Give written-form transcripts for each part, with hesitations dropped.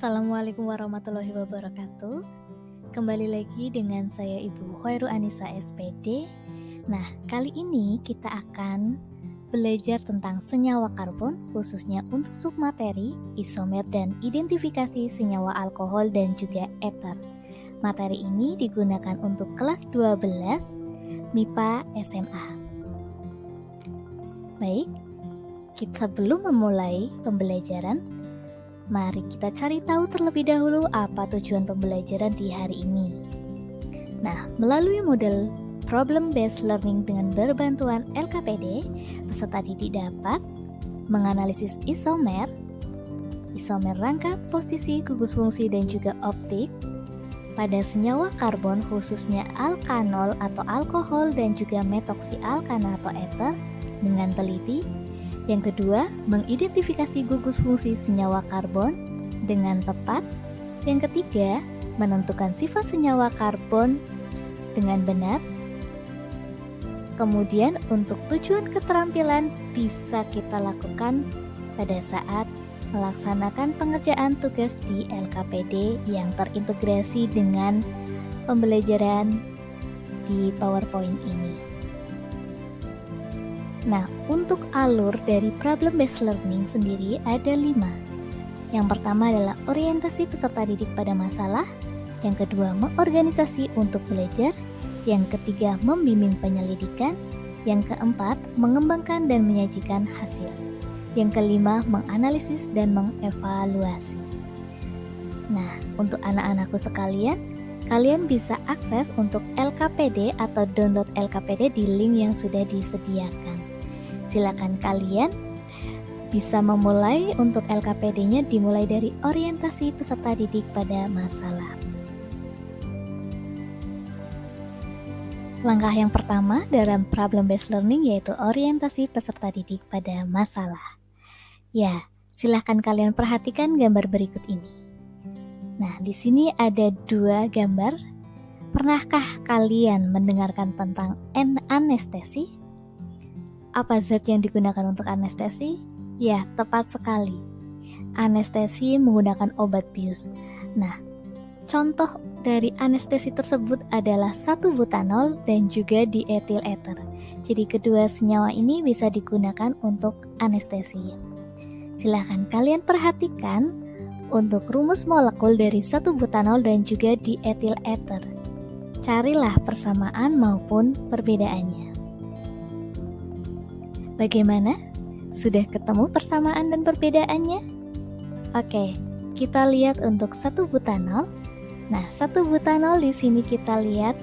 Assalamualaikum warahmatullahi wabarakatuh. Kembali lagi dengan saya Ibu Khoirul Anissa SPD. Nah, kali ini kita akan belajar tentang senyawa karbon, khususnya untuk submateri, isomer, dan identifikasi senyawa alkohol dan juga eter. Materi ini digunakan untuk kelas 12 MIPA SMA. Baik, kita sebelum memulai pembelajaran, mari kita cari tahu terlebih dahulu apa tujuan pembelajaran di hari ini. Nah, melalui model problem-based learning dengan berbantuan LKPD, peserta didik dapat menganalisis isomer rangka, posisi, gugus fungsi, dan juga optik pada senyawa karbon khususnya alkanol atau alkohol dan juga metoksialkana atau eter dengan teliti. Yang kedua, mengidentifikasi gugus fungsi senyawa karbon dengan tepat. Yang ketiga, menentukan sifat senyawa karbon dengan benar. Kemudian untuk tujuan keterampilan bisa kita lakukan pada saat melaksanakan pengerjaan tugas di LKPD yang terintegrasi dengan pembelajaran di PowerPoint ini. Nah, untuk alur dari problem-based learning sendiri ada 5. Yang pertama adalah orientasi peserta didik pada masalah. Yang kedua, mengorganisasi untuk belajar. Yang ketiga, membimbing penyelidikan. Yang keempat, mengembangkan dan menyajikan hasil. Yang kelima, menganalisis dan mengevaluasi. Nah, untuk anak-anakku sekalian, kalian bisa akses untuk LKPD atau download LKPD di link yang sudah disediakan. Silakan kalian bisa memulai untuk LKPD-nya dimulai dari orientasi peserta didik pada masalah. Langkah yang pertama dalam problem-based learning yaitu orientasi peserta didik pada masalah. Ya, silakan kalian perhatikan gambar berikut ini. Nah, di sini ada 2 gambar. Pernahkah kalian mendengarkan tentang anestesi? Apa zat yang digunakan untuk anestesi? Ya, tepat sekali. Anestesi menggunakan obat bius. Nah, contoh dari anestesi tersebut adalah 1-butanol dan juga diethil ether. Jadi kedua senyawa ini bisa digunakan untuk anestesi. Silahkan kalian perhatikan untuk rumus molekul dari 1-butanol dan juga diethil ether. Carilah persamaan maupun perbedaannya. Bagaimana? Sudah ketemu persamaan dan perbedaannya? Oke, kita lihat untuk 1-butanol. Nah, 1-butanol di sini kita lihat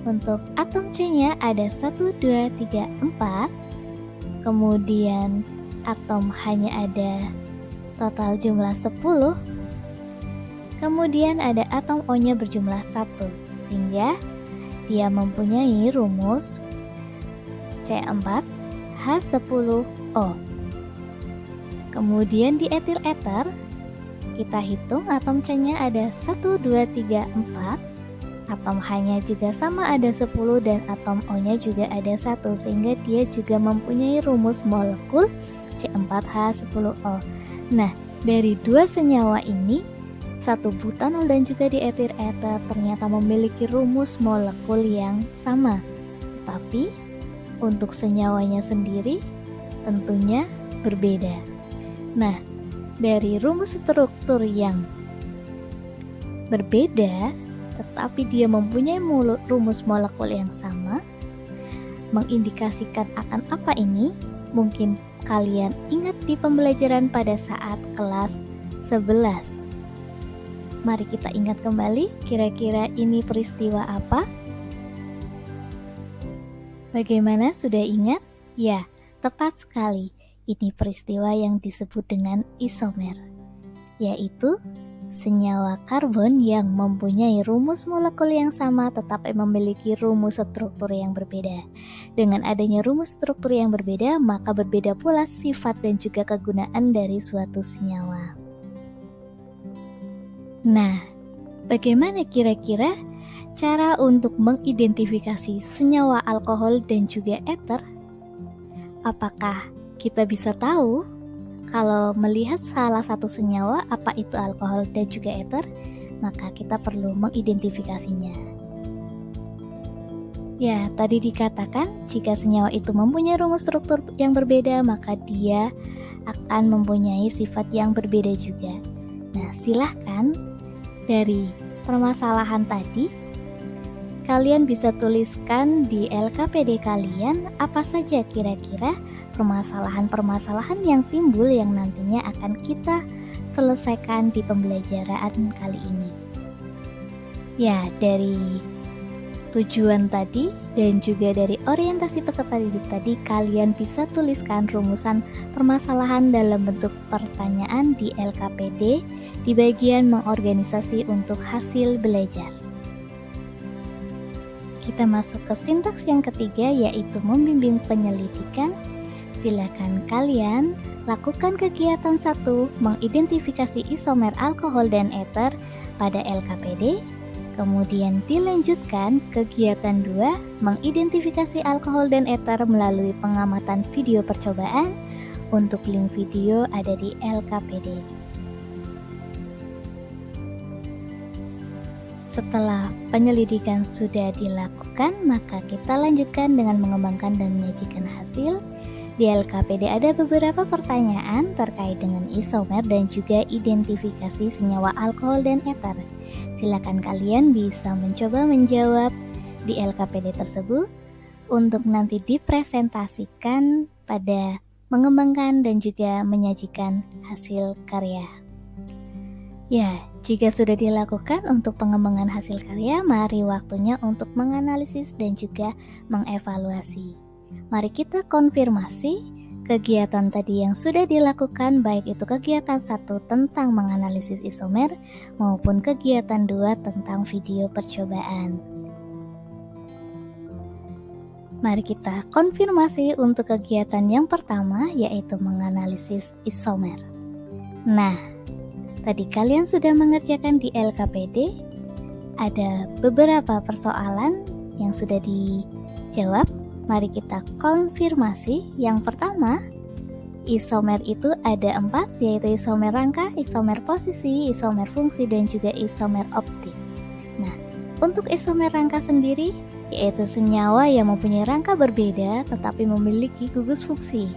untuk atom C-nya ada 1, 2, 3, 4. Kemudian atom H-nya ada total jumlah 10. Kemudian ada atom O-nya berjumlah 1, sehingga dia mempunyai rumus C4 H10O. Kemudian di etil ether, kita hitung atom C-nya ada 1, 2, 3, 4. Atom H-nya juga sama ada 10 dan atom O-nya juga ada 1, sehingga dia juga mempunyai rumus molekul C4H10O. Nah, dari 2 senyawa ini, 1-butanol dan juga di etil ether ternyata memiliki rumus molekul yang sama. Tapi untuk senyawanya sendiri tentunya berbeda. Nah, dari rumus struktur yang berbeda tetapi dia mempunyai rumus molekul yang sama, mengindikasikan akan apa ini? Mungkin kalian ingat di pembelajaran pada saat kelas 11. Mari kita ingat kembali, kira-kira ini peristiwa apa? Bagaimana, sudah ingat? Ya, tepat sekali. Ini peristiwa yang disebut dengan isomer, yaitu senyawa karbon yang mempunyai rumus molekul yang sama tetapi memiliki rumus struktur yang berbeda. Dengan adanya rumus struktur yang berbeda, maka berbeda pula sifat dan juga kegunaan dari suatu senyawa. Nah, bagaimana kira-kira cara untuk mengidentifikasi senyawa alkohol dan juga eter? Apakah kita bisa tahu kalau melihat salah satu senyawa, apa itu alkohol dan juga ether, maka kita perlu mengidentifikasinya. Ya, tadi dikatakan jika senyawa itu mempunyai rumus struktur yang berbeda, maka dia akan mempunyai sifat yang berbeda juga. Nah, silahkan dari permasalahan tadi, kalian bisa tuliskan di LKPD kalian apa saja kira-kira permasalahan-permasalahan yang timbul yang nantinya akan kita selesaikan di pembelajaran kali ini. Ya, dari tujuan tadi dan juga dari orientasi peserta didik tadi, kalian bisa tuliskan rumusan permasalahan dalam bentuk pertanyaan di LKPD di bagian mengorganisasi untuk hasil belajar. Kita masuk ke sintaks yang ketiga, yaitu membimbing penyelidikan. Silakan kalian lakukan kegiatan 1, mengidentifikasi isomer alkohol dan ether pada LKPD. Kemudian dilanjutkan kegiatan 2, mengidentifikasi alkohol dan ether melalui pengamatan video percobaan. Untuk link video ada di LKPD. Setelah penyelidikan sudah dilakukan, maka kita lanjutkan dengan mengembangkan dan menyajikan hasil. Di LKPD ada beberapa pertanyaan terkait dengan isomer dan juga identifikasi senyawa alkohol dan ether. Silakan kalian bisa mencoba menjawab di LKPD tersebut untuk nanti dipresentasikan pada mengembangkan dan juga menyajikan hasil karya. Ya, jika sudah dilakukan untuk pengembangan hasil karya, mari waktunya untuk menganalisis dan juga mengevaluasi. Mari kita konfirmasi kegiatan tadi yang sudah dilakukan, baik itu kegiatan 1 tentang menganalisis isomer maupun kegiatan 2 tentang video percobaan. Mari kita konfirmasi untuk kegiatan yang pertama, yaitu menganalisis isomer. Nah, tadi kalian sudah mengerjakan di LKPD, ada beberapa persoalan yang sudah dijawab. Mari kita konfirmasi. Yang pertama, isomer itu ada 4, yaitu isomer rangka, isomer posisi, isomer fungsi, dan juga isomer optik. Nah, untuk isomer rangka sendiri, yaitu senyawa yang mempunyai rangka berbeda tetapi memiliki gugus fungsi.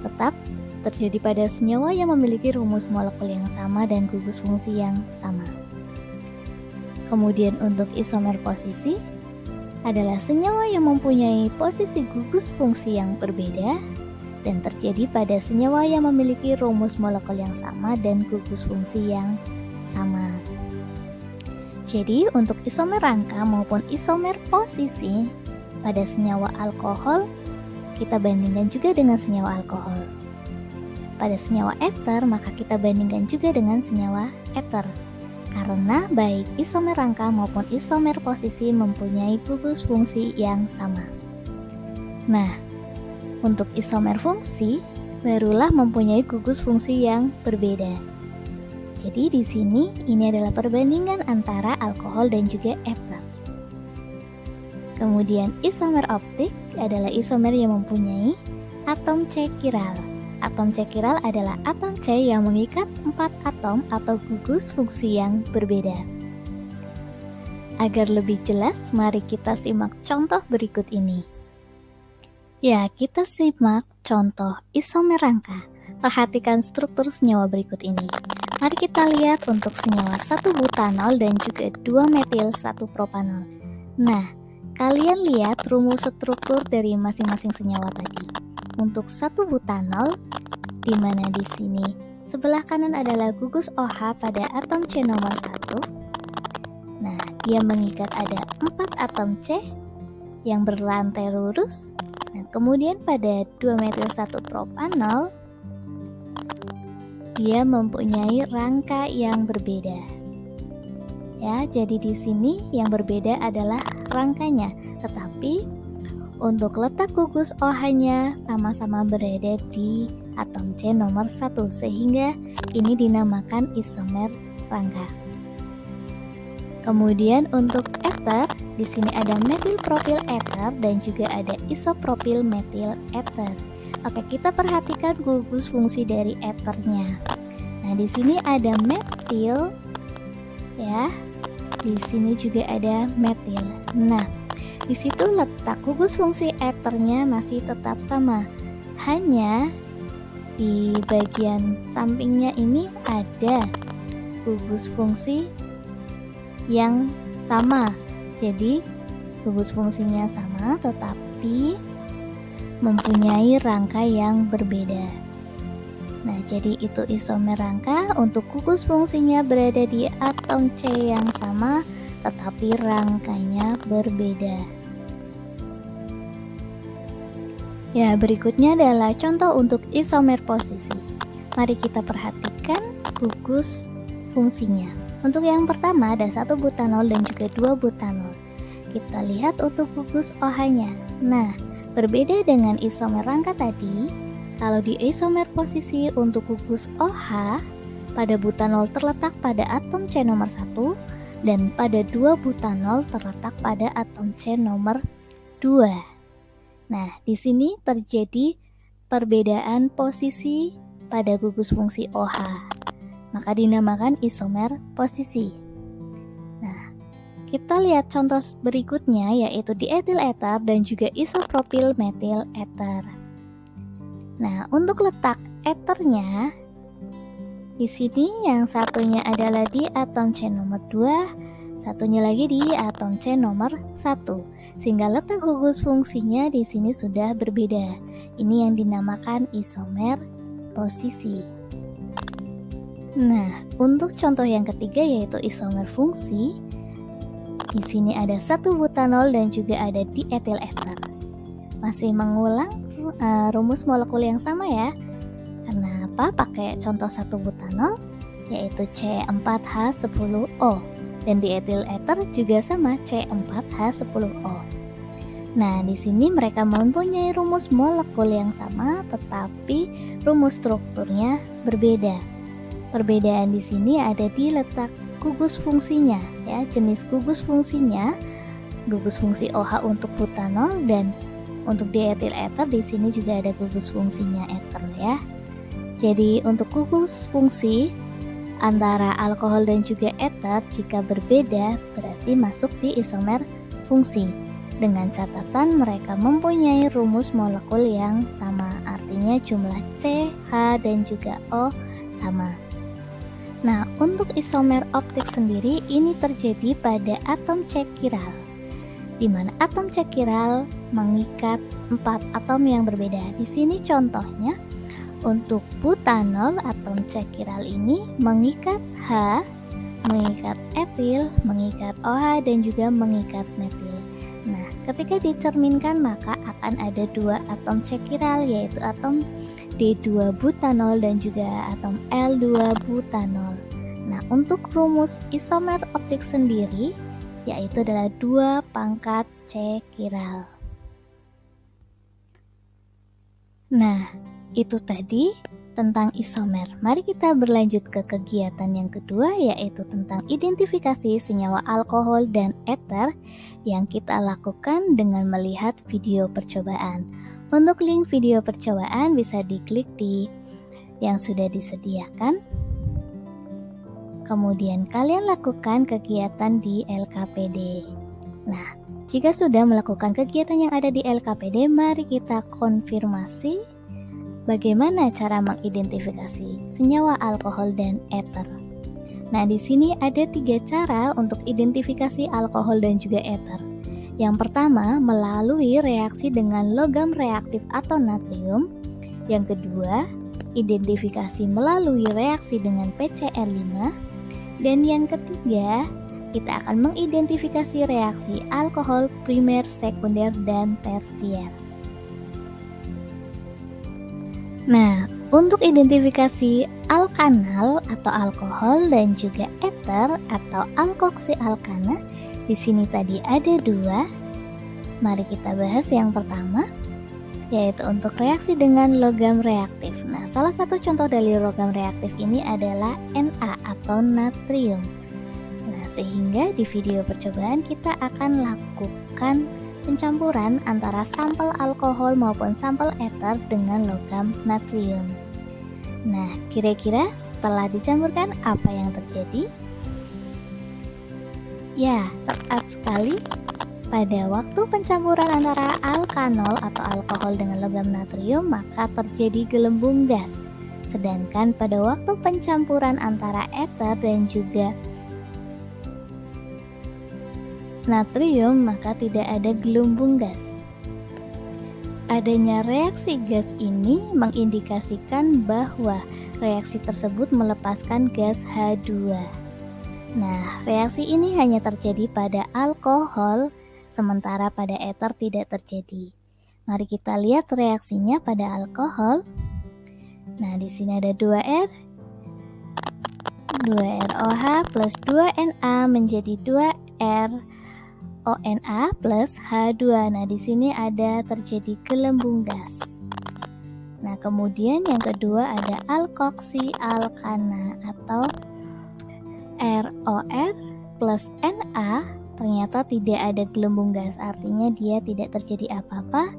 Tetap terjadi pada senyawa yang memiliki rumus molekul yang sama dan gugus fungsi yang sama. Kemudian untuk isomer posisi adalah senyawa yang mempunyai posisi gugus fungsi yang berbeda dan terjadi pada senyawa yang memiliki rumus molekul yang sama dan gugus fungsi yang sama. Jadi untuk isomer rangka maupun isomer posisi pada senyawa alkohol, kita bandingkan juga dengan senyawa alkohol. Pada senyawa ether, maka kita bandingkan juga dengan senyawa ether. Karena baik isomer rangka maupun isomer posisi mempunyai gugus fungsi yang sama. Nah, untuk isomer fungsi barulah mempunyai gugus fungsi yang berbeda. Jadi di sini ini adalah perbandingan antara alkohol dan juga ether. Kemudian isomer optik adalah isomer yang mempunyai atom C chiral. Atom C chiral adalah atom C yang mengikat 4 atom atau gugus fungsi yang berbeda. Agar lebih jelas, mari kita simak contoh berikut ini. Ya, kita simak contoh isomer rangka. Perhatikan struktur senyawa berikut ini. Mari kita lihat untuk senyawa 1 butanol dan juga 2 metil 1 propanol. Nah, kalian lihat rumus struktur dari masing-masing senyawa tadi. Untuk 1 butanol, di mana di sini sebelah kanan adalah gugus OH pada atom C nomor 1. Nah, dia mengikat ada 4 atom C yang berlantai lurus. Nah, kemudian pada 2 metil 1 propanol, dia mempunyai rangka yang berbeda. Ya, jadi di sini yang berbeda adalah rangkanya, tetapi untuk letak gugus OH-nya sama-sama berada di atom C nomor 1, sehingga ini dinamakan isomer rangka. Kemudian untuk ether, di sini ada metil propil ether dan juga ada isopropil metil ether. Oke, kita perhatikan gugus fungsi dari eternya. Nah, di sini ada metil ya. Di sini juga ada metil. Nah, di situ letak gugus fungsi eternya masih tetap sama. Hanya di bagian sampingnya ini ada gugus fungsi yang sama. Jadi, gugus fungsinya sama tetapi mempunyai rangka yang berbeda. Nah, jadi itu isomer rangka untuk gugus fungsinya berada di atom C yang sama tetapi rangkanya berbeda. Ya, berikutnya adalah contoh untuk isomer posisi. Mari kita perhatikan gugus fungsinya. Untuk yang pertama ada 1 butanol dan juga 2 butanol. Kita lihat untuk gugus OH-nya. Nah, berbeda dengan isomer rangka tadi, kalau di isomer posisi untuk gugus OH, pada butanol terletak pada atom C nomor 1 dan pada 2 butanol terletak pada atom C nomor 2. Nah, di sini terjadi perbedaan posisi pada gugus fungsi OH, maka dinamakan isomer posisi. Nah, kita lihat contoh berikutnya yaitu diethil ether dan juga isopropil metil ether. Nah, untuk letak ethernya di sini yang satunya adalah di atom C nomor 2, satunya lagi di atom C nomor 1. Sehingga letak gugus fungsinya di sini sudah berbeda. Ini yang dinamakan isomer posisi. Nah, untuk contoh yang ketiga yaitu isomer fungsi. Di sini ada 1 butanol dan juga ada diethil ether. Masih mengulang rumus molekul yang sama ya. Kenapa pakai contoh 1 butanol yaitu C4H10O dan diethil ether juga sama C4H10O. Nah, di sini mereka mempunyai rumus molekul yang sama tetapi rumus strukturnya berbeda. Perbedaan di sini ada di letak gugus fungsinya ya, jenis gugus fungsinya. Gugus fungsi OH untuk butanol dan untuk diethil ether di sini juga ada gugus fungsinya ether ya. Jadi untuk gugus fungsi antara alkohol dan juga ether jika berbeda berarti masuk di isomer fungsi. Dengan catatan mereka mempunyai rumus molekul yang sama, artinya jumlah C, H dan juga O sama. Nah, untuk isomer optik sendiri ini terjadi pada atom C chiral, di mana atom C chiral mengikat 4 atom yang berbeda. Di sini contohnya untuk butanol atom C chiral ini mengikat H, mengikat etil, mengikat OH dan juga mengikat metil. Nah, ketika dicerminkan maka akan ada 2 atom C chiral yaitu atom D2 butanol dan juga atom L2 butanol. Nah, untuk rumus isomer optik sendiri yaitu adalah 2 pangkat C chiral. Nah, itu tadi tentang isomer. Mari kita berlanjut ke kegiatan yang kedua yaitu tentang identifikasi senyawa alkohol dan ether yang kita lakukan dengan melihat video percobaan. Untuk link video percobaan bisa diklik di yang sudah disediakan. Kemudian kalian lakukan kegiatan di LKPD. Nah, jika sudah melakukan kegiatan yang ada di LKPD, mari kita konfirmasi bagaimana cara mengidentifikasi senyawa alkohol dan ether. Nah, di sini ada 3 cara untuk identifikasi alkohol dan juga ether. Yang pertama, melalui reaksi dengan logam reaktif atau natrium. Yang kedua, identifikasi melalui reaksi dengan PCl5. Dan yang ketiga, kita akan mengidentifikasi reaksi alkohol primer, sekunder, dan tersier. Nah, untuk identifikasi alkanal atau alkohol dan juga ether atau alkoksialkana, di sini tadi ada 2. Mari kita bahas yang pertama, yaitu untuk reaksi dengan logam reaktif. Nah, salah satu contoh dari logam reaktif ini adalah Na atau natrium. Nah, sehingga di video percobaan kita akan lakukan pencampuran antara sampel alkohol maupun sampel eter dengan logam natrium. Nah, kira-kira setelah dicampurkan apa yang terjadi? Ya, tepat sekali. Pada waktu pencampuran antara alkanol atau alkohol dengan logam natrium, maka terjadi gelembung gas. Sedangkan pada waktu pencampuran antara eter dan juga natrium, maka tidak ada gelembung gas. Adanya reaksi gas ini mengindikasikan bahwa reaksi tersebut melepaskan gas H2. Nah, reaksi ini hanya terjadi pada alkohol, sementara pada eter tidak terjadi. Mari kita lihat reaksinya pada alkohol. Nah, di sini ada 2R, 2ROH plus 2Na menjadi 2RONA plus H2. Nah, di sini ada terjadi gelembung gas. Nah, kemudian yang kedua ada alkoksi alkana atau ROR plus Na, ternyata tidak ada gelembung gas, artinya dia tidak terjadi apa-apa.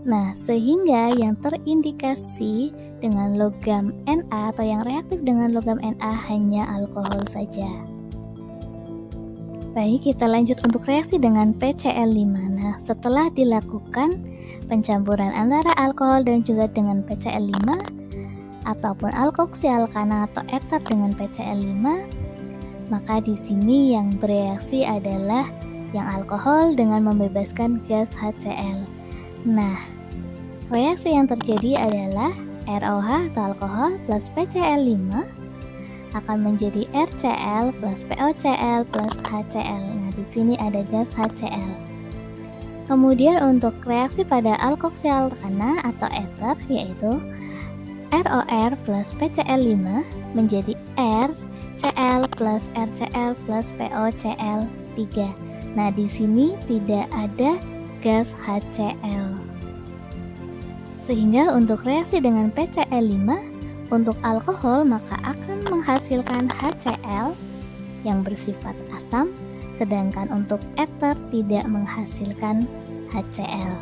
Nah, sehingga yang terindikasi dengan logam Na atau yang reaktif dengan logam Na hanya alkohol saja. Baik, kita lanjut untuk reaksi dengan PCl5. Nah, setelah dilakukan pencampuran antara alkohol dan juga dengan PCl5 ataupun alkoksi alkana atau eter dengan PCl5, maka di sini yang bereaksi adalah yang alkohol dengan membebaskan gas HCl. Nah, reaksi yang terjadi adalah ROH atau alkohol plus PCl5 akan menjadi RCl plus POCl plus HCl. Nah, di sini ada gas HCl. Kemudian untuk reaksi pada alkoksi alkana atau eter yaitu ROR plus PCl5 menjadi RCl plus RCl plus POCl3. Nah, di sini tidak ada gas HCl. Sehingga untuk reaksi dengan PCl5 untuk alkohol maka akan menghasilkan HCl yang bersifat asam, sedangkan untuk eter tidak menghasilkan HCl.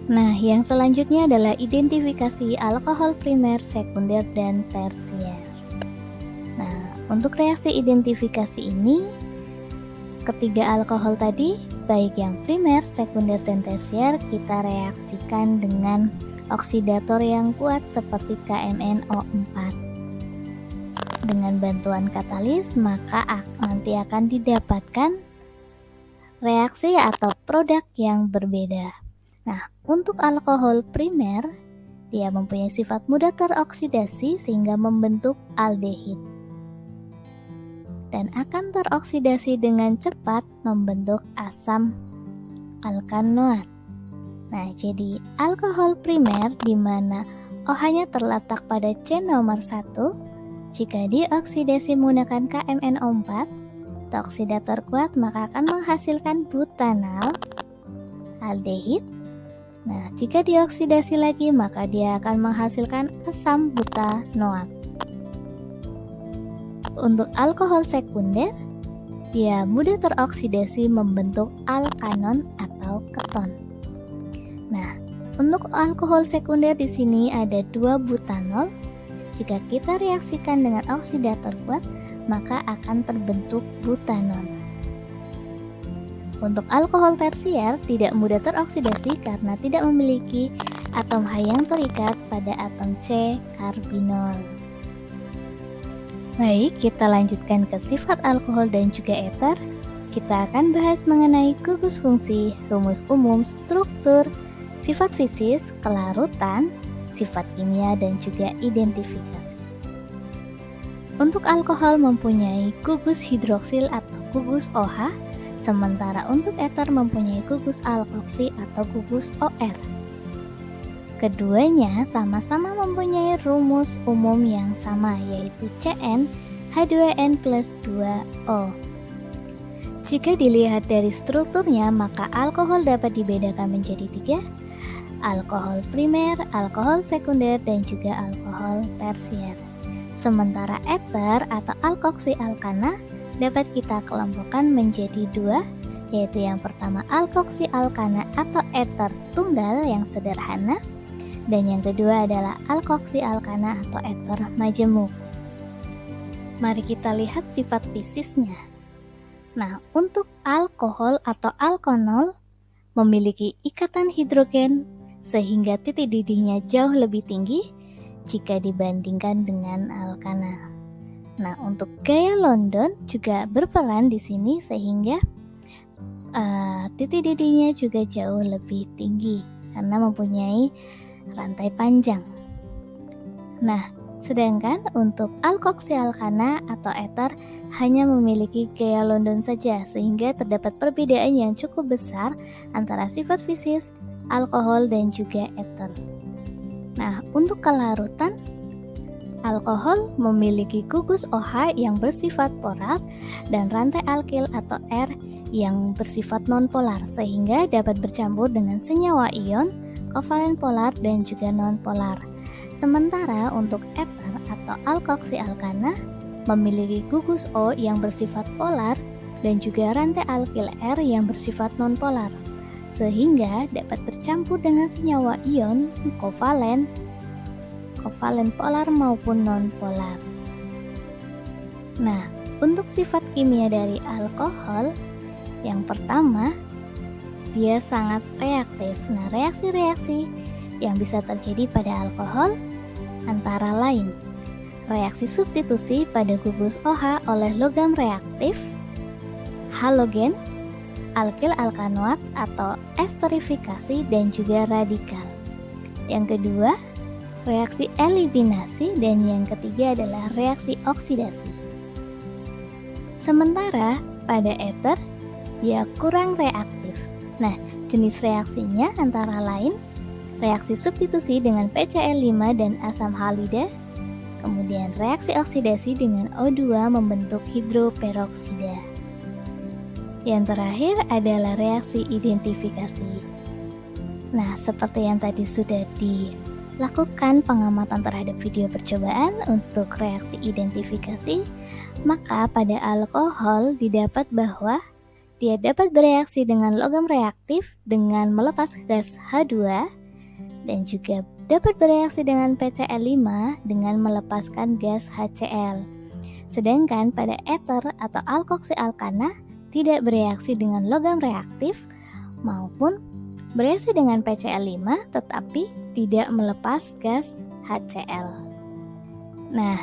Nah, yang selanjutnya adalah identifikasi alkohol primer, sekunder, dan tersier. Nah, untuk reaksi identifikasi ini, ketiga alkohol tadi, baik yang primer, sekunder, dan tersier, kita reaksikan dengan oksidator yang kuat seperti KMnO4. Dengan bantuan katalis, maka nanti akan didapatkan reaksi atau produk yang berbeda. Nah, untuk alkohol primer, dia mempunyai sifat mudah teroksidasi sehingga membentuk aldehid dan akan teroksidasi dengan cepat membentuk asam alkanoat. Nah, jadi alkohol primer di mana OH-nya terletak pada C nomor 1, jika dioksidasi menggunakan KMnO4, oksidator kuat maka akan menghasilkan butanal aldehid. Nah, jika dioksidasi lagi maka dia akan menghasilkan asam butanoat. Untuk alkohol sekunder, dia mudah teroksidasi membentuk alkanon atau keton. Nah, untuk alkohol sekunder di sini ada 2 butanol. Jika kita reaksikan dengan oksidator kuat, maka akan terbentuk butanon. Untuk alkohol tersier tidak mudah teroksidasi karena tidak memiliki atom H yang terikat pada atom C karbinol. Baik, kita lanjutkan ke sifat alkohol dan juga eter. Kita akan bahas mengenai gugus fungsi, rumus umum, struktur, sifat fisis, kelarutan, sifat kimia, dan juga identifikasi. Untuk alkohol mempunyai gugus hidroksil atau gugus OH, sementara untuk eter mempunyai gugus alkoksi atau gugus OR. Keduanya sama-sama mempunyai rumus umum yang sama, yaitu Cn H2n plus 2O. Jika dilihat dari strukturnya, maka alkohol dapat dibedakan menjadi 3, alkohol primer, alkohol sekunder, dan juga alkohol tersier. Sementara eter atau alkoksi alkana dapat kita kelompokkan menjadi 2, yaitu yang pertama alkoksi alkana atau eter tunggal yang sederhana, dan yang kedua adalah alkoksi alkana atau eter majemuk. Mari kita lihat sifat fisisnya. Nah, untuk alkohol atau alkonol memiliki ikatan hidrogen sehingga titik didihnya jauh lebih tinggi jika dibandingkan dengan alkana. Nah, untuk gaya London juga berperan di sini sehingga titik didihnya juga jauh lebih tinggi karena mempunyai rantai panjang. Nah, sedangkan untuk alkoksi alkana atau eter hanya memiliki gaya London saja sehingga terdapat perbedaan yang cukup besar antara sifat fisis alkohol dan juga eter. Nah, untuk kelarutan, alkohol memiliki gugus OH yang bersifat polar dan rantai alkil atau R yang bersifat nonpolar sehingga dapat bercampur dengan senyawa ion, kovalen polar dan juga nonpolar. Sementara untuk eter atau alkoksi alkana memiliki gugus O yang bersifat polar dan juga rantai alkil R yang bersifat nonpolar, sehingga dapat bercampur dengan senyawa ion kovalen polar maupun nonpolar. Nah, untuk sifat kimia dari alkohol, yang pertama, dia sangat reaktif. Nah, reaksi-reaksi yang bisa terjadi pada alkohol antara lain reaksi substitusi pada gugus OH oleh logam reaktif, halogen, alkil alkanoat atau esterifikasi dan juga radikal. Yang kedua, reaksi eliminasi dan yang ketiga adalah reaksi oksidasi. Sementara pada eter, dia kurang reaktif. Nah, jenis reaksinya antara lain reaksi substitusi dengan PCl5 dan asam halida, kemudian reaksi oksidasi dengan O2 membentuk hidroperoksida. Yang terakhir adalah reaksi identifikasi. Nah, seperti yang tadi sudah dilakukan pengamatan terhadap video percobaan untuk reaksi identifikasi, maka pada alkohol didapat bahwa dia dapat bereaksi dengan logam reaktif dengan melepas gas H2 dan juga dapat bereaksi dengan PCl5 dengan melepaskan gas HCl. Sedangkan pada eter atau alkoksi alkana tidak bereaksi dengan logam reaktif maupun bereaksi dengan PCl5 tetapi tidak melepas gas HCl. Nah,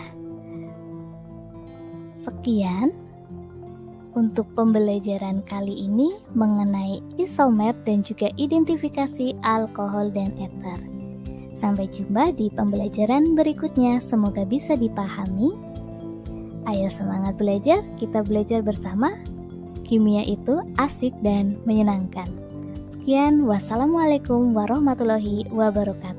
sekian untuk pembelajaran kali ini mengenai isomer dan juga identifikasi alkohol dan eter. Sampai jumpa di pembelajaran berikutnya, semoga bisa dipahami. Ayo semangat belajar, kita belajar bersama. Kimia itu asik dan menyenangkan. Sekian, wassalamualaikum warahmatullahi wabarakatuh.